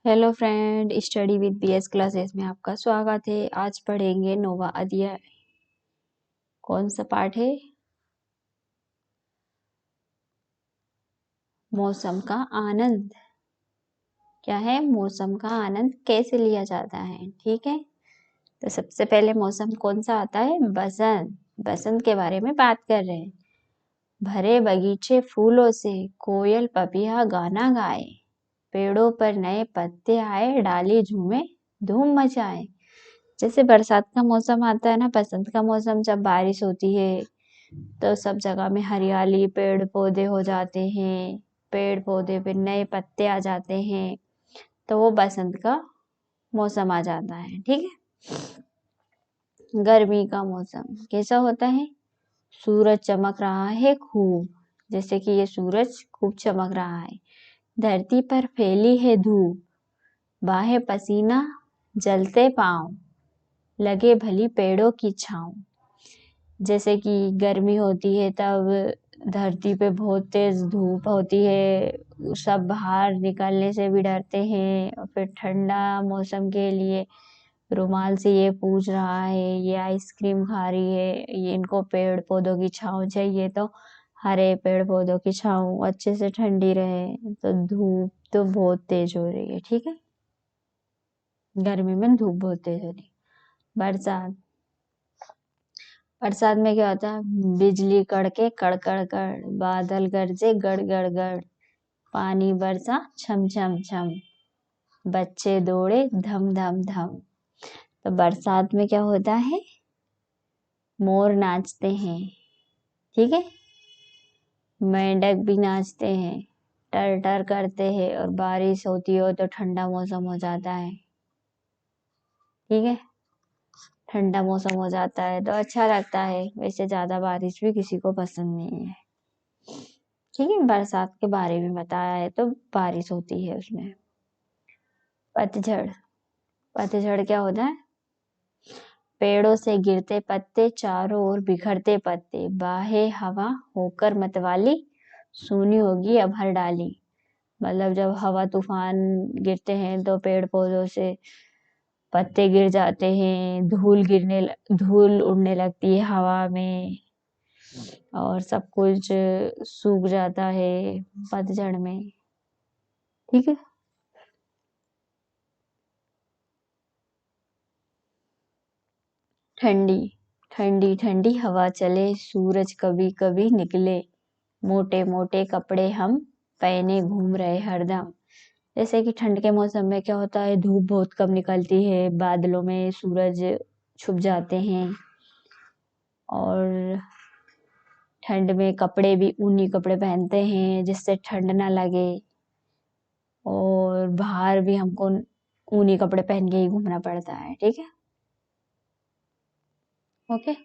Hello friend, study with BS classes में आपका स्वागत है। आज पढ़ेंगे नौवा अध्याय। कौन सा पाठ है? मौसम का आनंद। क्या है? मौसम का आनंद कैसे लिया जाता है। ठीक है, तो सबसे पहले मौसम कौन सा आता है? बसंत। बसंत के बारे में बात कर रहे हैं। भरे बगीचे फूलों से, कोयल पपीहा गाना गाए, पेड़ों पर नए पत्ते आए, डाली झूमे धूम मचाए। जैसे बरसात का मौसम आता है ना, बसंत का मौसम, जब बारिश होती है तो सब जगह में हरियाली, पेड़ पौधे हो जाते हैं, पेड़ पौधे पे नए पत्ते आ जाते हैं, तो वो बसंत का मौसम आ जाता है। ठीक है। गर्मी का मौसम कैसा होता है? सूरज चमक रहा है खूब, जैसे कि ये सूरज खूब चमक रहा है। धरती पर फैली है धूप, बाहे पसीना, जलते पांव, लगे भली पेड़ों की छाँव। जैसे कि गर्मी होती है तब धरती पे बहुत तेज धूप होती है, सब बाहर निकलने से भी डरते हैं। और फिर ठंडा मौसम के लिए रुमाल से ये पूछ रहा है, ये आइसक्रीम खा रही है, ये इनको पेड़ पौधों की छाँव चाहिए, तो हरे पेड़ पौधों की छाँव अच्छे से ठंडी रहे। तो धूप तो बहुत तेज हो रही है। ठीक है, गर्मी में धूप बहुत तेज हो रही है। बरसात। बरसात में क्या होता है? बिजली कड़के कड़ कड़ कड़, बादल गरजे गड़ गड़ गड़, पानी बरसा छम छम छम, बच्चे दौड़े धम धम धम। तो बरसात में क्या होता है? मोर नाचते हैं। ठीक है, मेंढक भी नाचते हैं, टर टर करते हैं, और बारिश होती हो तो ठंडा मौसम हो जाता है। ठीक है, ठंडा मौसम हो जाता है तो अच्छा लगता है। वैसे ज्यादा बारिश भी किसी को पसंद नहीं है। ठीक है, बरसात के बारे में बताया है तो बारिश होती है उसमें। पतझड़। पतझड़ क्या होता है? पेड़ों से गिरते पत्ते, चारों ओर बिखरते पत्ते, बाहे हवा होकर मतवाली, सूनी होगी अब हर डाली। मतलब जब हवा तूफान गिरते हैं तो पेड़ पौधों से पत्ते गिर जाते हैं, धूल उड़ने लगती है हवा में, और सब कुछ सूख जाता है पतझड़ में। ठीक है। ठंडी। ठंडी ठंडी हवा चले, सूरज कभी कभी निकले, मोटे मोटे कपड़े हम पहने घूम रहे हरदम। जैसे कि ठंड के मौसम में क्या होता है? धूप बहुत कम निकलती है, बादलों में सूरज छुप जाते हैं, और ठंड में कपड़े भी ऊनी कपड़े पहनते हैं जिससे ठंड ना लगे, और बाहर भी हमको ऊनी कपड़े पहन के ही घूमना पड़ता है। ठीक है, ओके।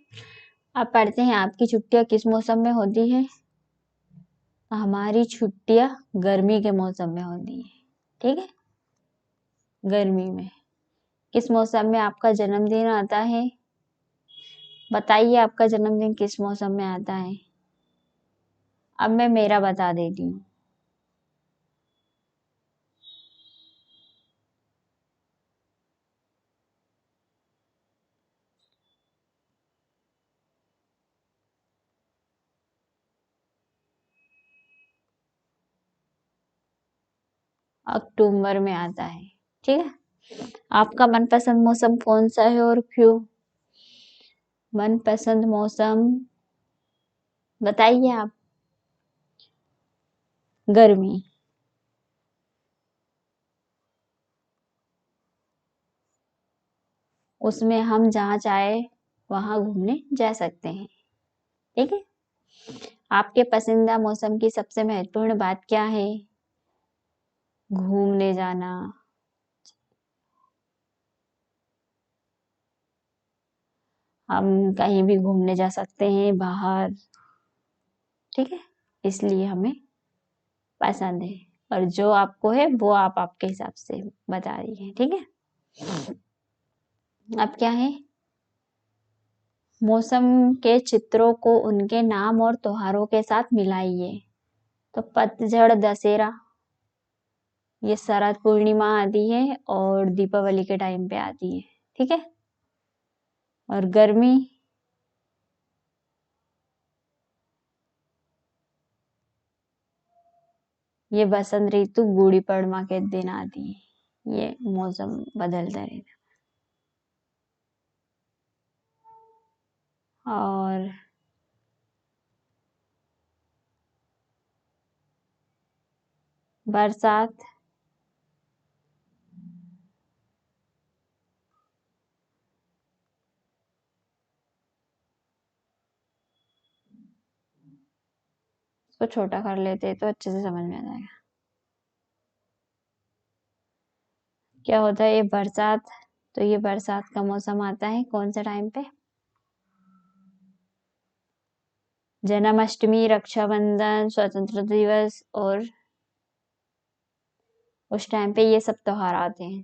अब पढ़ते हैं, आपकी छुट्टियां किस मौसम में होती है? हमारी छुट्टियां गर्मी के मौसम में होती है। ठीक है, गर्मी में। किस मौसम में आपका जन्मदिन आता है? बताइए, आपका जन्मदिन किस मौसम में आता है? अब मैं मेरा बता देती हूँ। अक्टूबर में आता है। ठीक है, आपका मनपसंद मौसम कौन सा है और क्यों? मनपसंद मौसम बताइए आप। गर्मी। उसमें हम जहाँ चाहे वहां घूमने जा सकते हैं। ठीक है, आपके पसंदीदा मौसम की सबसे महत्वपूर्ण बात क्या है? घूमने जाना। हम कहीं भी घूमने जा सकते हैं बाहर। ठीक है, इसलिए हमें पसंद है। और जो आपको है वो आप आपके हिसाब से बता रही हैं। ठीक है, अब क्या है? मौसम के चित्रों को उनके नाम और त्योहारों के साथ मिलाइए। तो पतझड़ दशहरा, ये शरद पूर्णिमा आती है और दीपावली के टाइम पे आती है, ठीक है। और गर्मी ये बसंत ऋतु गुड़ी पड़वा के दिन आती है। ये मौसम बदलता रहता और बरसात इसको छोटा कर लेते हैं तो अच्छे से समझ में आ जाएगा। क्या होता है ये बरसात, तो ये बरसात का मौसम आता है कौन सा टाइम पे? जन्माष्टमी, रक्षाबंधन, स्वतंत्रता दिवस और उस टाइम पे ये सब त्योहार आते हैं।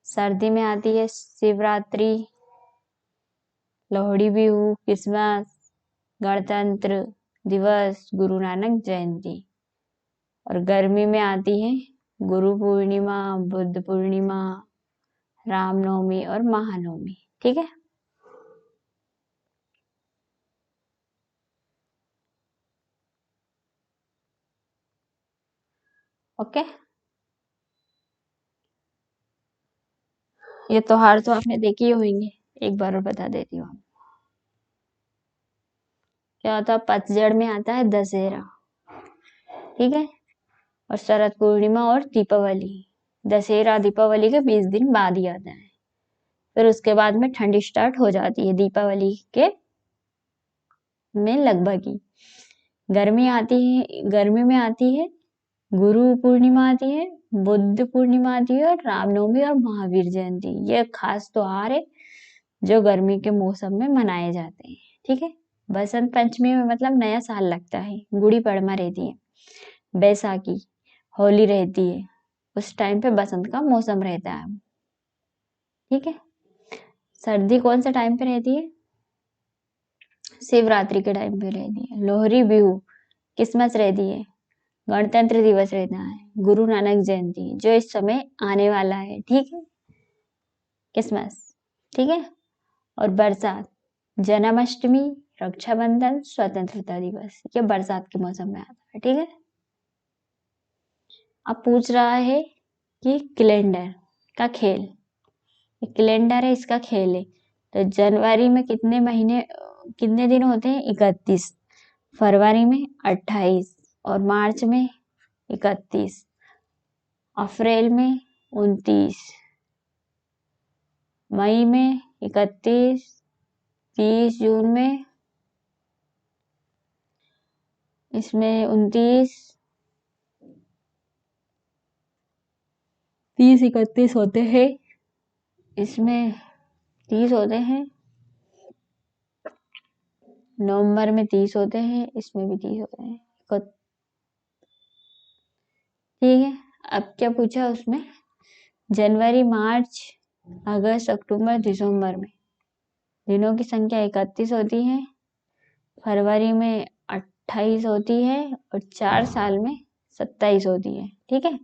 सर्दी में आती है शिवरात्रि, लोहड़ी, बिहू, क्रिसमस, गणतंत्र दिवस, गुरु नानक जयंती। और गर्मी में आती है गुरु पूर्णिमा, बुद्ध पूर्णिमा, रामनवमी और महानवमी, ठीक है। ओके, ये त्योहार तो आपने देखे ही होंगे, एक बार और बता देती हूँ। क्या होता है, पतझड़ में आता है दशहरा, ठीक है। और शरद पूर्णिमा और दीपावली, दशहरा दीपावली के 20 दिन बाद ही आता है। फिर उसके बाद में ठंडी स्टार्ट हो जाती है दीपावली के में लगभग ही। गर्मी में आती है गुरु पूर्णिमा आती है, बुद्ध पूर्णिमा आती है और रामनवमी और महावीर जयंती। ये खास त्योहार है जो गर्मी के मौसम में मनाए जाते हैं, ठीक है। बसंत पंचमी में मतलब नया साल लगता है, गुड़ी पड़वा रहती है, बैसाखी, होली रहती है, उस टाइम पे बसंत का मौसम रहता है, ठीक है। सर्दी कौन सा टाइम पे रहती है? शिवरात्रि के टाइम पे रहती है। लोहड़ी, बिहू, क्रिसमस रहती है, गणतंत्र दिवस रहता है, गुरु नानक जयंती जो इस समय आने वाला है, ठीक है, क्रिसमस, ठीक है। और बरसात जन्माष्टमी, रक्षाबंधन, स्वतंत्रता दिवस, ये बरसात के मौसम में आता है, ठीक है। अब पूछ रहा है कि कैलेंडर का खेल, कैलेंडर है इसका खेल है, तो जनवरी में कितने दिन होते हैं? 31, फरवरी में 28 और मार्च में 31, अप्रैल में 29, मई में 31, 30 जून में इसमें 29, 30, 31 होते हैं, इसमें 30 होते हैं, नवंबर में 30 होते हैं, इसमें भी 30 होते हैं, ठीक है। अब क्या पूछा उसमें? जनवरी, मार्च, अगस्त, अक्टूबर, दिसंबर में दिनों की संख्या 31 होती है, फरवरी में 28 होती है और 4 साल में 27 होती है, ठीक है।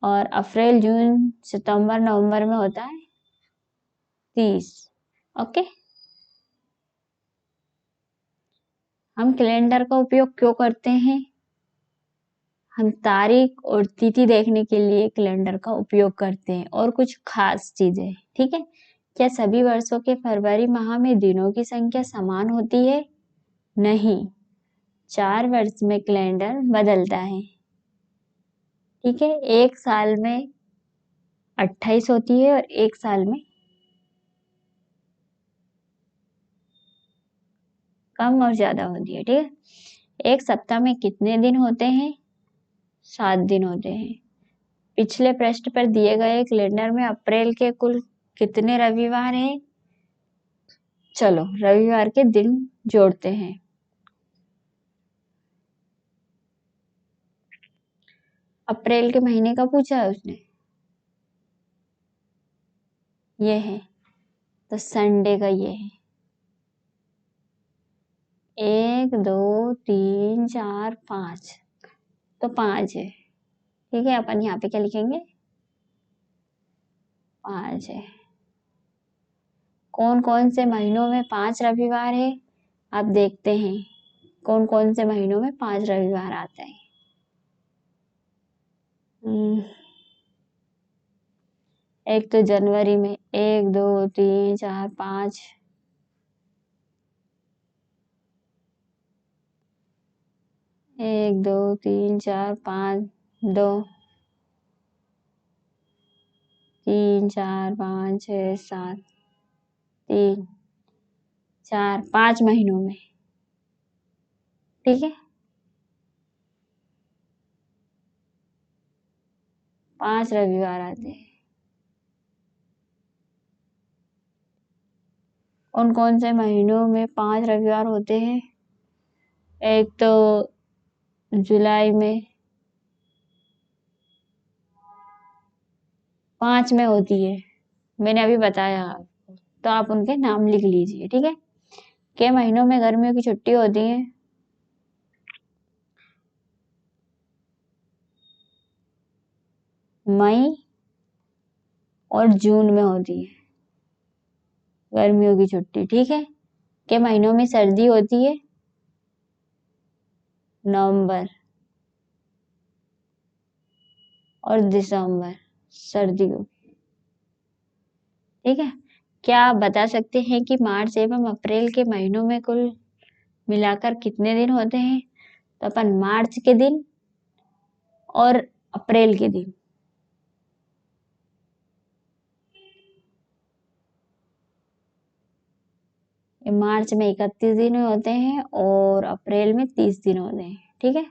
और अप्रैल, जून, सितंबर, नवंबर में होता है 30, ओके। हम कैलेंडर का उपयोग क्यों करते हैं? हम तारीख और तिथि देखने के लिए कैलेंडर का उपयोग करते हैं और कुछ खास चीजें, ठीक है। क्या सभी वर्षों के फरवरी माह में दिनों की संख्या समान होती है? नहीं, 4 वर्ष में कैलेंडर बदलता है, ठीक है। एक साल में 28 होती है और एक साल में कम और ज्यादा होती है, ठीक है। एक सप्ताह में कितने दिन होते हैं? 7 दिन होते हैं। पिछले पृष्ठ पर दिए गए कैलेंडर में अप्रैल के कुल कितने रविवार हैं? चलो रविवार के दिन जोड़ते हैं। अप्रैल के महीने का पूछा है उसने, ये है, तो संडे का ये है। 1, 2, 3, 4, 5, तो 5 है, ठीक है, अपन यहाँ पे क्या लिखेंगे, 5 है। कौन कौन से महीनों में 5 रविवार है, आप देखते हैं कौन कौन से महीनों में 5 रविवार आते हैं। एक तो जनवरी में 1 2 3 4 5, 1 2 3 4 5, 2 3 4 5 6 7 3 4 5 महीनों में, ठीक है, 5 रविवार आते हैं। कौन कौन से महीनों में 5 रविवार होते हैं, एक तो जुलाई में 5 में होती है, मैंने अभी बताया आपको, तो आप उनके नाम लिख लीजिए, ठीक है। के महीनों में गर्मियों की छुट्टी होती है, मई और जून में होती है गर्मियों की छुट्टी, ठीक है। के महीनों में सर्दी होती है, नवंबर और दिसंबर, सर्दियों, ठीक है। क्या आप बता सकते हैं कि मार्च एवं अप्रैल के महीनों में कुल मिलाकर कितने दिन होते हैं, तो अपन मार्च के दिन और अप्रैल के दिन, मार्च में 31 दिन होते हैं और अप्रैल में 30 दिन होते हैं, ठीक है।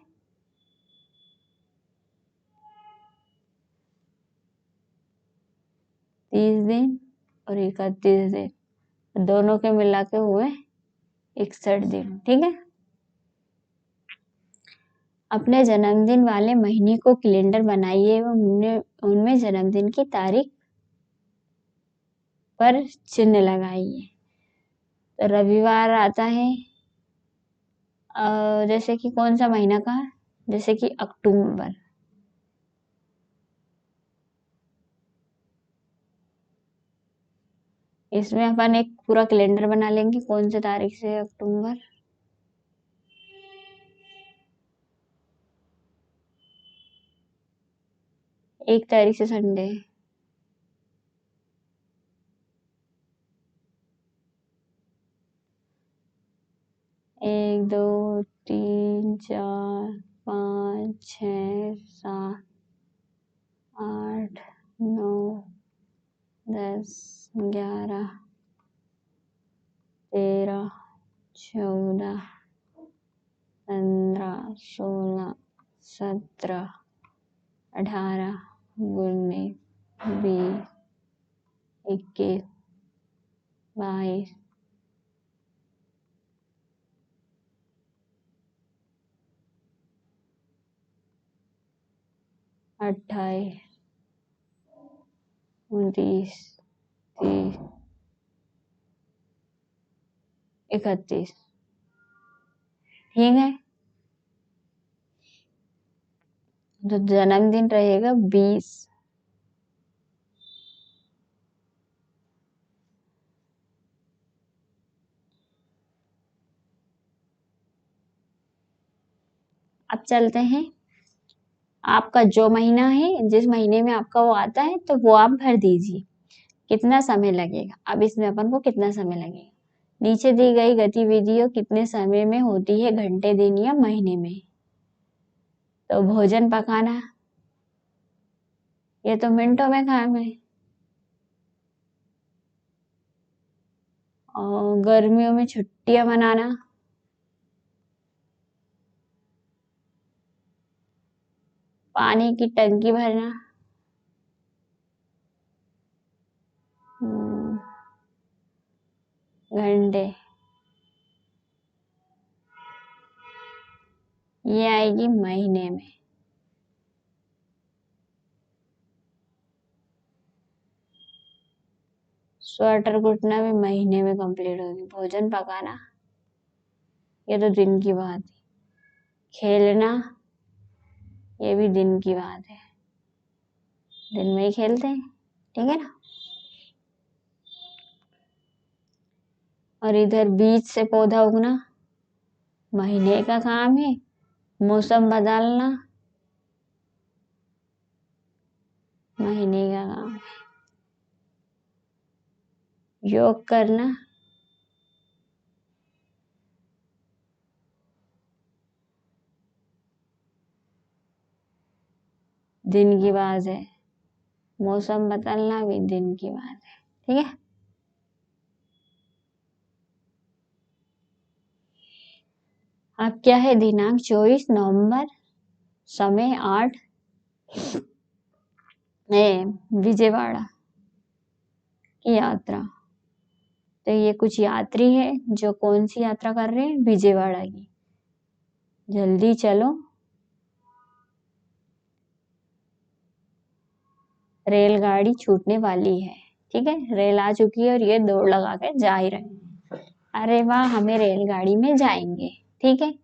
तीस दिन और 31 दिन, दोनों के मिला के हुए 61 दिन, ठीक है। अपने जन्मदिन वाले महीने को कैलेंडर बनाइए एवं उनमें जन्मदिन की तारीख पर चिन्ह लगाइए। तो रविवार आता है, जैसे कि कौन सा महीना का, जैसे कि अक्टूबर, इसमें अपन एक पूरा कैलेंडर बना लेंगे, कौन से तारीख से अक्टूबर, 1 तारीख से संडे, 1 2 3 4 5 6 7 8 9 10 11 13 14 15 16 17 18 19 20 21 22 28 29 30 31, ठीक है। तो जन्मदिन रहेगा 20, अब चलते हैं, आपका जो महीना है, जिस महीने में आपका वो आता है, तो वो आप भर दीजिए, कितना समय लगेगा। अब इसमें अपन को कितना समय लगेगा, नीचे दी गई गतिविधियों कितने समय में होती है, घंटे, दिन या महीने में। तो भोजन पकाना, ये तो मिनटों में काम है। और गर्मियों में छुट्टियां मनाना, पानी की टंकी भरना, घंटे, ये आएगी महीने में। स्वेटर कुटना भी महीने में कंप्लीट होगी। भोजन पकाना, ये तो दिन की बात है। खेलना, ये भी दिन की बात है। दिन में ही खेलते हैं, ठीक है ना। और इधर बीज से पौधा उगना महीने का काम है, मौसम बदलना महीने का काम है, योग करना दिन की बात है, मौसम बदलना भी दिन की बात है, ठीक है। अब क्या है, दिनांक 24 नवंबर, समय 8 विजयवाड़ा की यात्रा। तो ये कुछ यात्री है जो कौन सी यात्रा कर रहे हैं, विजयवाड़ा की। जल्दी चलो, रेलगाड़ी छूटने वाली है, ठीक है। रेल आ चुकी है और ये दौड़ लगा के जा ही रहे हैं। अरे वाह, हमें रेलगाड़ी में जाएंगे, ठीक है।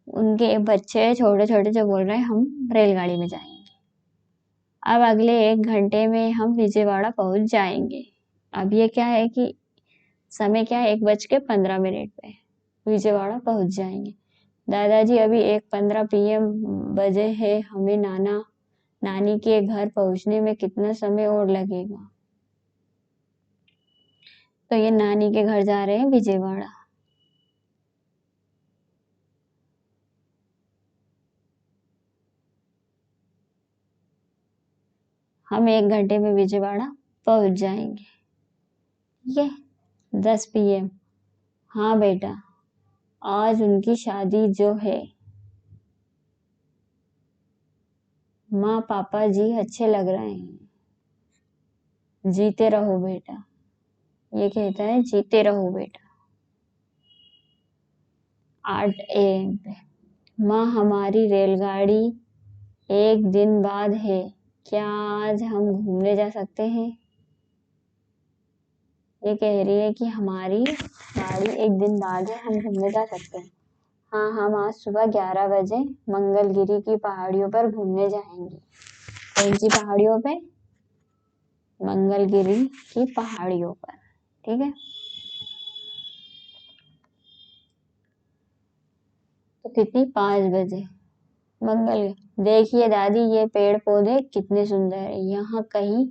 उनके बच्चे छोटे छोटे जो बोल रहे हैं हम रेलगाड़ी में जाएंगे। अब अगले 1 घंटे में हम विजयवाड़ा पहुंच जाएंगे। अब ये क्या है कि समय क्या है, 1:15 पे विजयवाड़ा पहुंच जाएंगे। दादाजी अभी 1:15 PM बजे है, हमें नानी के घर पहुंचने में कितना समय और लगेगा। तो ये नानी के घर जा रहे हैं विजयवाड़ा। हम 1 घंटे में विजयवाड़ा पहुंच जाएंगे, ठीक है। 10 PM। हाँ बेटा, आज उनकी शादी जो है। माँ पापा जी अच्छे लग रहे हैं। जीते रहो बेटा, ये कहता है जीते रहो बेटा। 8 AM पे। माँ हमारी रेलगाड़ी 1 दिन बाद है, क्या आज हम घूमने जा सकते हैं। ये कह रही है कि हमारी गाड़ी 1 दिन बाद है, हम घूमने जा सकते हैं। हाँ, हम आज सुबह 11 बजे मंगलगिरी की पहाड़ियों पर घूमने जाएंगे। कौन सी पहाड़ियों पे, मंगलगिरी की पहाड़ियों पर, ठीक है। तो कितनी, 5 बजे मंगल। देखिए दादी, ये पेड़ पौधे कितने सुंदर है, यहाँ कहीं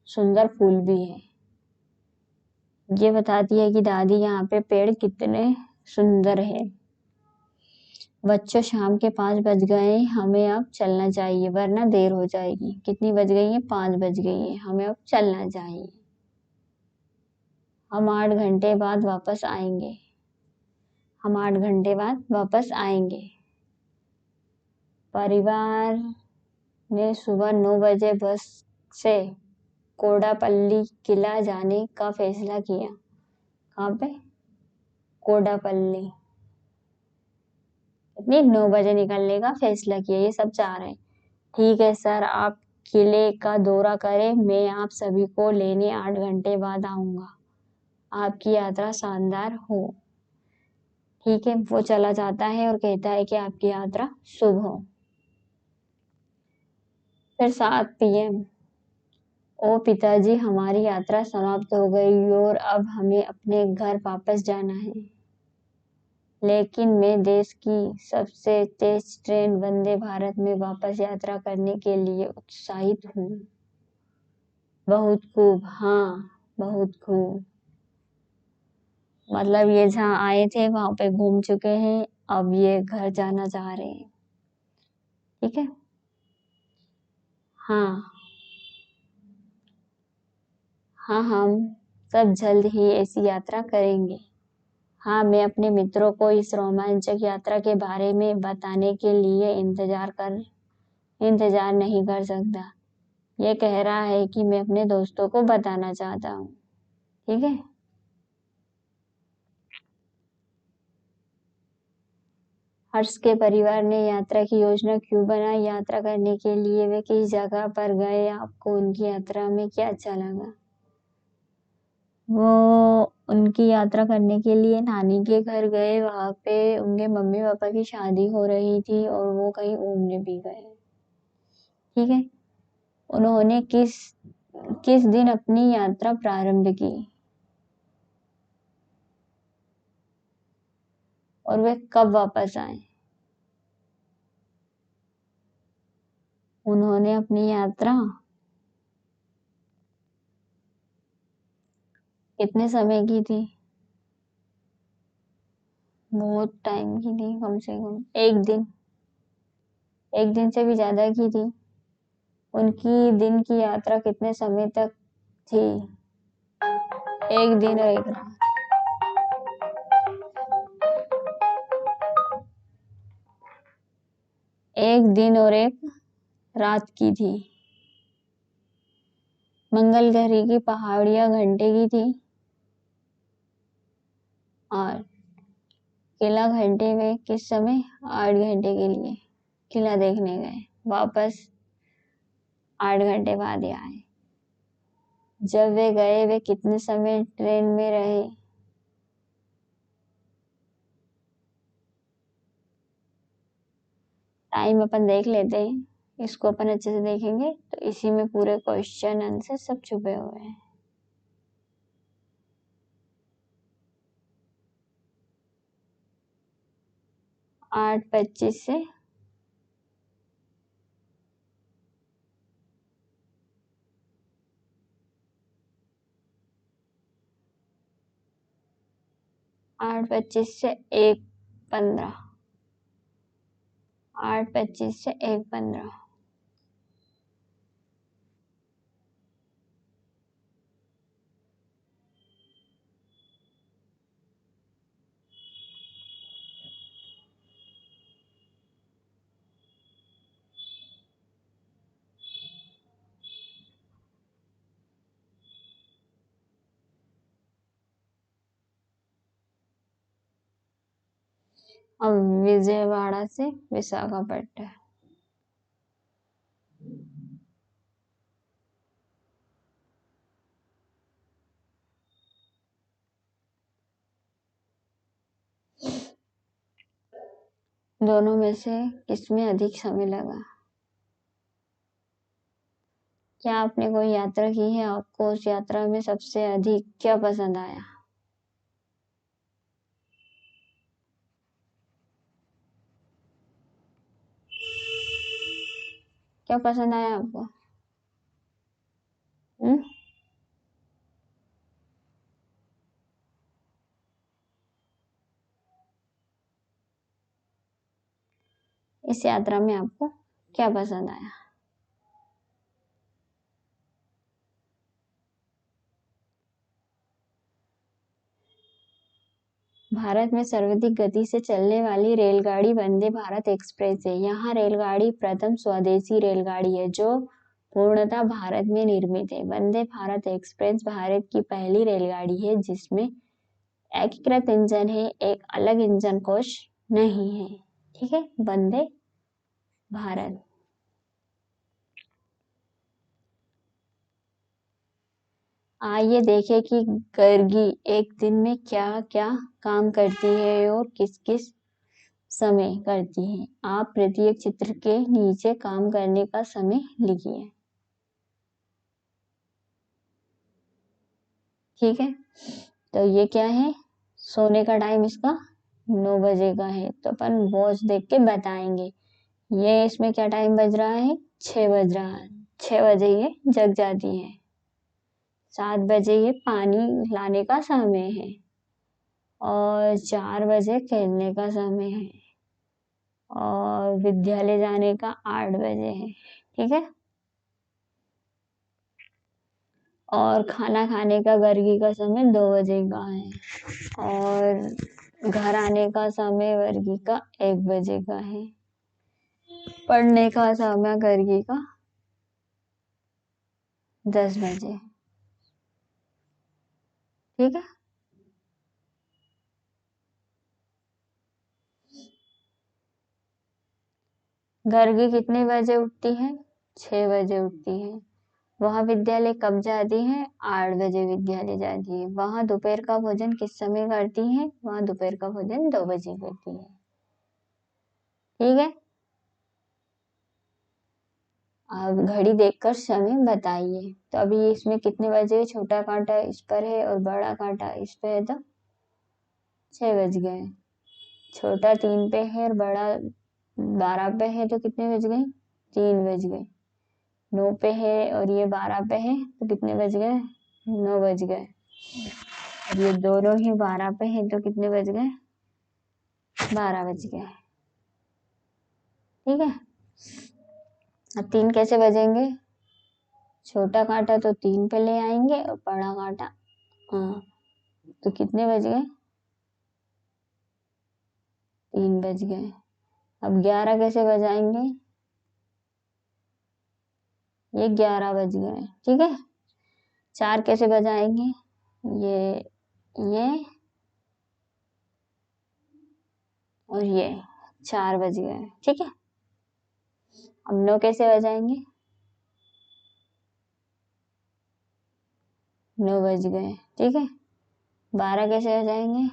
सुंदर फूल भी है। ये बताती है कि दादी यहाँ पे पेड़ कितने सुंदर है। बच्चों, शाम के 5 बज गए, हमें अब चलना चाहिए वरना देर हो जाएगी। कितनी बज गई है, 5 बज गई है, हमें अब चलना चाहिए। हम 8 घंटे बाद वापस आएंगे। हम 8 घंटे बाद वापस आएंगे। परिवार ने सुबह 9 बजे बस से कोडापल्ली किला जाने का फैसला किया। कहाँ पे, कोडापल्ली। कितनी, 9 बजे निकलने का फैसला किया, ये सब जा रहे हैं। ठीक है सर, आप किले का दौरा करें, मैं आप सभी को लेने 8 घंटे बाद आऊंगा। आपकी यात्रा शानदार हो। ठीक है, वो चला जाता है और कहता है कि आपकी यात्रा शुभ हो। फिर 7 PM। ओ पिताजी, हमारी यात्रा समाप्त हो गई और अब हमें अपने घर वापस जाना है। लेकिन मैं देश की सबसे तेज ट्रेन वंदे भारत में वापस यात्रा करने के लिए उत्साहित हूँ। बहुत खूब, हाँ बहुत खूब। मतलब ये जहाँ आए थे वहां पे घूम चुके हैं, अब ये घर जाना चाह रहे हैं, ठीक है। हाँ हाँ, हम सब जल्द ही ऐसी यात्रा करेंगे। हाँ, मैं अपने मित्रों को इस रोमांचक यात्रा के बारे में बताने के लिए इंतजार नहीं कर सकता। ये कह रहा है कि मैं अपने दोस्तों को बताना चाहता हूँ, ठीक है। हर्ष के परिवार ने यात्रा की योजना क्यों बनाई, यात्रा करने के लिए वे किस जगह पर गए, आपको उनकी यात्रा में क्या अच्छा लगा। वो उनकी यात्रा करने के लिए नानी के घर गए, वहां पे उनके मम्मी पापा की शादी हो रही थी और वो कहीं घूमने भी गए, ठीक है। उन्होंने किस किस दिन अपनी यात्रा प्रारंभ की और वे कब वापस आए? उन्होंने अपनी यात्रा कितने समय की थी? बहुत टाइम की थी, कम से कम एक दिन से भी ज्यादा की थी। उनकी दिन की यात्रा कितने समय तक थी? एक दिन और एक रात। एक दिन और एक रात की थी। मंगल ग्रह की पहाड़ियां घंटे की थी और किला घंटे में किस समय? 8 घंटे के लिए किला देखने गए, वापस 8 घंटे बाद ही आए। जब वे गए वे कितने समय ट्रेन में रहे? टाइम अपन देख लेते हैं, इसको अपन अच्छे से देखेंगे तो इसी में पूरे क्वेश्चन आंसर सब छुपे हुए हैं। 8:25 से 8:25 से 1:15। 8:25 से 1:15। अब विजयवाड़ा से विशाखापट्टनम। दोनों में से किसमें अधिक समय लगा? क्या आपने कोई यात्रा की है, आपको उस यात्रा में सबसे अधिक क्या पसंद आया? क्या पसंद आया आपको? हुँ? इस यात्रा में आपको क्या पसंद आया? भारत में सर्वाधिक गति से चलने वाली रेलगाड़ी वंदे भारत एक्सप्रेस है। यह रेलगाड़ी प्रथम स्वदेशी रेलगाड़ी है जो पूर्णतः भारत में निर्मित है। वंदे भारत एक्सप्रेस भारत की पहली रेलगाड़ी है जिसमें एकीकृत इंजन है, एक अलग इंजन कोश नहीं है। ठीक है, वंदे भारत। आइए देखें कि गर्गी एक दिन में क्या क्या काम करती है और किस किस समय करती है। आप प्रत्येक चित्र के नीचे काम करने का समय लिखिए। ठीक है, तो ये क्या है? सोने का टाइम इसका 9 बजे का है, तो अपन वॉच देख के बताएंगे। ये इसमें क्या टाइम बज रहा है? 6 बज रहा है। 6 बजे ये जग जाती है। 7 बजे ये पानी लाने का समय है और 4 बजे खेलने का समय है और विद्यालय जाने का 8 बजे है। ठीक है, और खाना खाने का गर्गी का समय 2 बजे का है और घर आने का समय वर्गी का 1 बजे का है। पढ़ने का समय गर्गी का 10 बजे। ठीक है, गर्गी कितने बजे उठती है? 6 बजे उठती है। वह विद्यालय कब जाती है? 8 बजे विद्यालय जाती है। वह दोपहर का भोजन किस समय करती है? वह दोपहर का भोजन 2 बजे करती है। ठीक है, अब घड़ी देखकर समय बताइए। तो अभी इसमें कितने बजे? छोटा कांटा इस पर है और बड़ा कांटा इस पे है, तो 6 बज गए। छोटा 3 पे है और बड़ा 12 पे है, तो कितने बज गए? 3 बज गए। 9 पे है और ये 12 पे है, तो कितने बज गए? 9 बज गए। और ये दोनों ही 12 पे है, तो कितने बज गए? 12 बज गए। ठीक है। अब 3 कैसे बजेंगे? छोटा कांटा तो 3 पे ले आएंगे और बड़ा कांटा, हाँ, तो कितने बज गए? 3 बज गए। अब 11 कैसे बजाएंगे? ये 11 बज गए। ठीक है। 4 कैसे बजाएंगे? ये और ये 4 बज गए। ठीक है। अब 9 कैसे बजाएंगे? 9 बज गए। ठीक है। 12 कैसे बजाएंगे?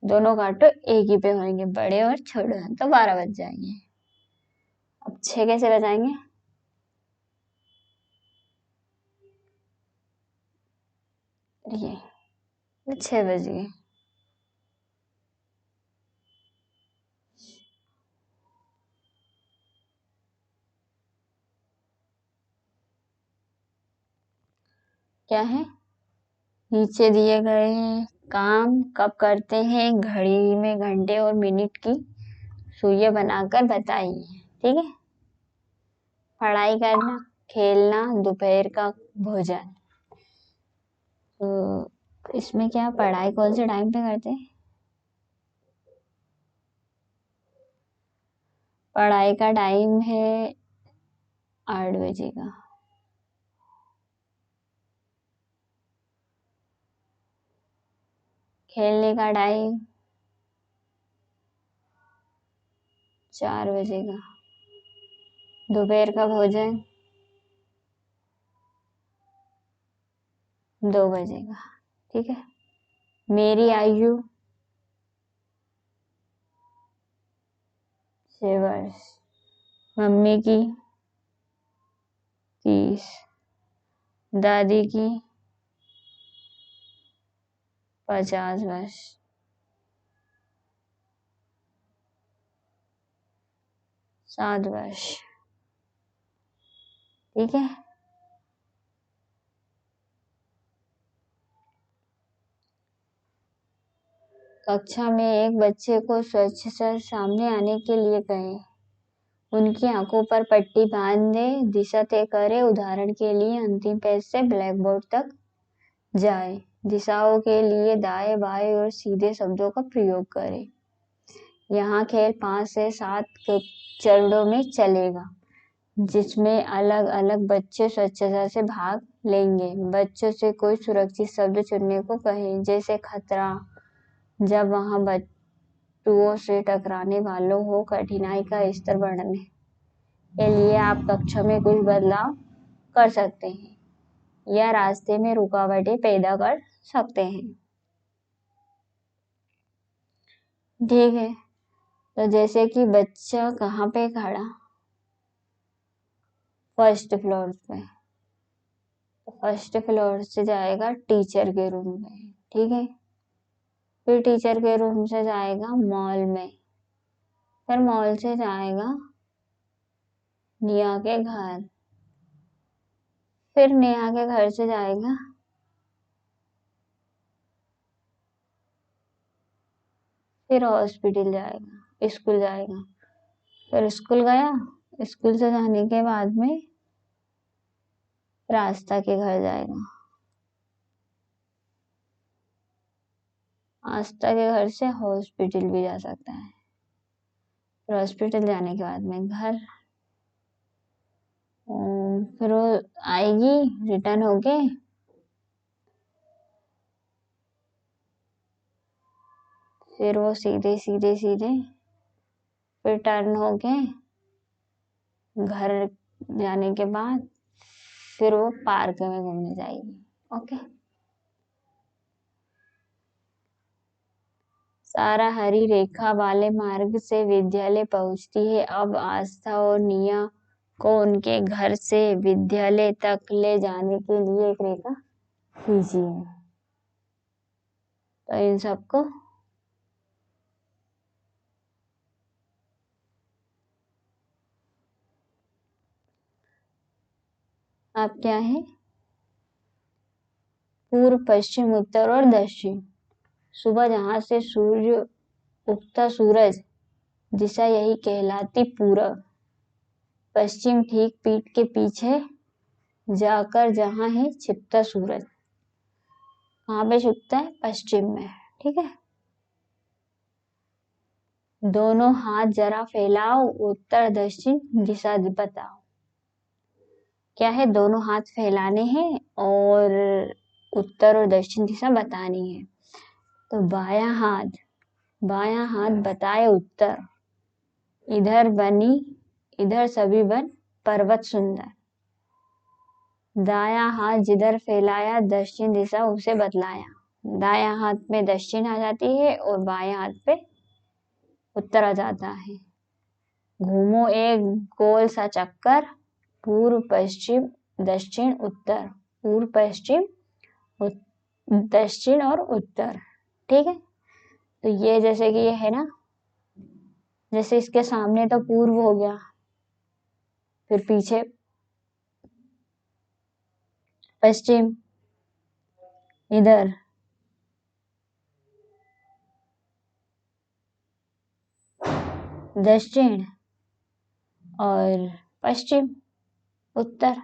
दोनों कांटे एक ही पे होंगे, बड़े और छोटे, तो 12 बज जाएंगे। अब 6 कैसे बजाएंगे? ये 6 बज गए। क्या है? नीचे दिए गए काम कब करते हैं? घड़ी में घंटे और मिनट की सुइयां बनाकर बताइए। ठीक है। पढ़ाई करना, खेलना, दोपहर का भोजन। तो इसमें क्या पढ़ाई कौन से टाइम पे करते हैं? पढ़ाई का टाइम है 8 बजे का। खेलने का टाइम 4 बजे का। दोपहर का भोजन 2 बजे का। ठीक है। मेरी आयु 6 वर्ष। मम्मी की 30। दादी की 50 वर्ष। 7 वर्ष। ठीक है। कक्षा में एक बच्चे को स्वच्छ सर सामने आने के लिए कहें। उनकी आंखों पर पट्टी बांध दे, दिशा तय करे। उदाहरण के लिए अंतिम पेज से ब्लैक बोर्ड तक जाए। दिशाओं के लिए दाएं बाएं और सीधे शब्दों का प्रयोग करें। यहाँ खेल 5 से 7 चरणों में चलेगा, जिसमें अलग अलग बच्चे स्वच्छता से भाग लेंगे। बच्चों से कोई सुरक्षित शब्द चुनने को कहें, जैसे खतरा, जब वहां वस्तुओं से टकराने वालों हो। कठिनाई का स्तर बढ़ने के लिए आप कक्षा में कुछ बदलाव कर सकते हैं या रास्ते में रुकावटें पैदा कर सकते हैं। ठीक है। तो जैसे कि बच्चा कहाँ पे खड़ा? फर्स्ट फ्लोर पे। फर्स्ट फ्लोर से जाएगा टीचर के रूम में। ठीक है। फिर टीचर के रूम से जाएगा मॉल में। फिर मॉल से जाएगा नेहा के घर। फिर नेहा के घर से जाएगा फिर हॉस्पिटल जाएगा, स्कूल जाएगा। फिर स्कूल गया। स्कूल से जाने के बाद में रास्ता के घर जाएगा। आस्था के घर से हॉस्पिटल भी जा सकता है। फिर हॉस्पिटल जाने के बाद में घर, फिर वो आएगी रिटर्न होके, फिर वो सीधे सीधे सीधे फिर टर्न होके घर जाने के बाद फिर वो पार्क में घूमने जाएगी। ओके। सारा हरी रेखा वाले मार्ग से विद्यालय पहुंचती है। अब आस्था और निया को उनके घर से विद्यालय तक ले जाने के लिए एक रेखा खींचिए। तो इन सबको आप क्या है, पूर्व, पश्चिम, उत्तर और दक्षिण। सुबह जहां से सूर्य उगता, सूरज दिशा यही कहलाती पूरब। पश्चिम ठीक पीठ के पीछे जाकर जहां है छिपता सूरज। कहाँ पे छिपता है? पश्चिम में। ठीक है। दोनों हाथ जरा फैलाओ, उत्तर दक्षिण दिशा बताओ। क्या है? दोनों हाथ फैलाने हैं और उत्तर और दक्षिण दिशा बतानी है। तो बायां हाथ बताए उत्तर। इधर सभी बन पर्वत सुंदर। दायां हाथ जिधर फैलाया दक्षिण दिशा उसे बतलाया। दायां हाथ में दक्षिण आ जाती है और बाएं हाथ पे उत्तर आ जाता है। घूमो एक गोल सा चक्कर, पूर्व, पश्चिम, दक्षिण, उत्तर। पूर्व, पश्चिम, दक्षिण और उत्तर। ठीक है। तो ये जैसे कि ये है ना, जैसे इसके सामने तो पूर्व हो गया, फिर पीछे पश्चिम, इधर दक्षिण और पश्चिम, उत्तर।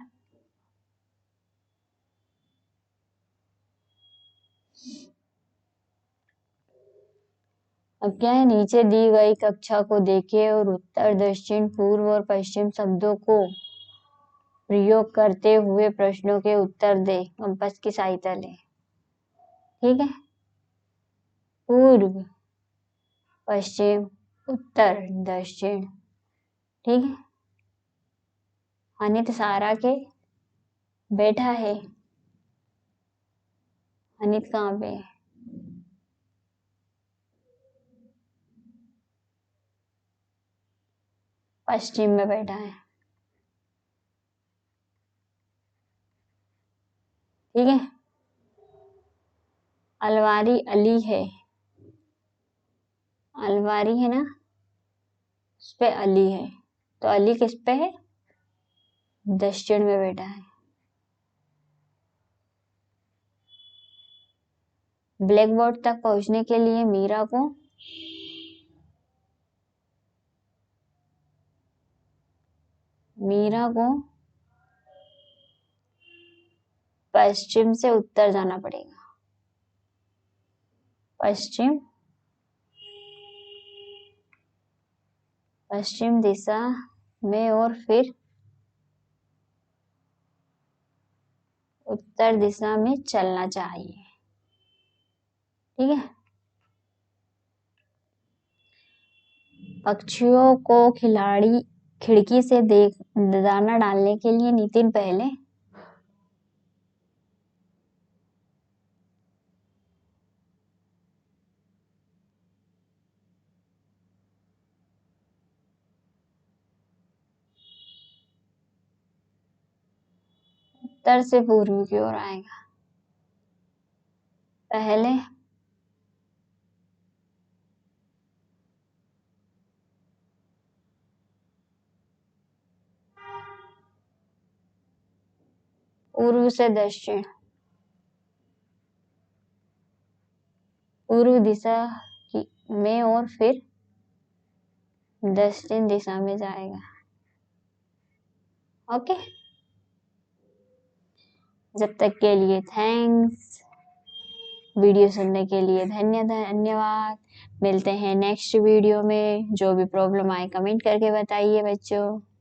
अब क्या है, नीचे दी गई कक्षा को देखें और उत्तर, दक्षिण, पूर्व और पश्चिम शब्दों को प्रयोग करते हुए प्रश्नों के उत्तर दे। कंपास की सहायता ले। ठीक है। पूर्व, पश्चिम, उत्तर, दक्षिण। ठीक है। अनित सारा के बैठा है। अनित कहाँ पे है? पश्चिम में बैठा है। ठीक है। अलवारी अली है। अलवारी है ना, उस पे अली है, तो अली किस पे है? दक्षिण में बैठा है। ब्लैक बोर्ड तक पहुंचने के लिए मीरा को पश्चिम से उत्तर जाना पड़ेगा। पश्चिम दिशा में और फिर उत्तर दिशा में चलना चाहिए। ठीक है। पक्षियों को खिड़की से दाना डालने के लिए नितिन पहले उत्तर से पूर्व की ओर आएगा। पहले पूर्व से दक्षिण, पूर्व दिशा में और फिर दक्षिण दिशा में जाएगा। ओके। जब तक के लिए थैंक्स। वीडियो सुनने के लिए धन्यवाद। मिलते हैं नेक्स्ट वीडियो में। जो भी प्रॉब्लम आए कमेंट करके बताइए बच्चों।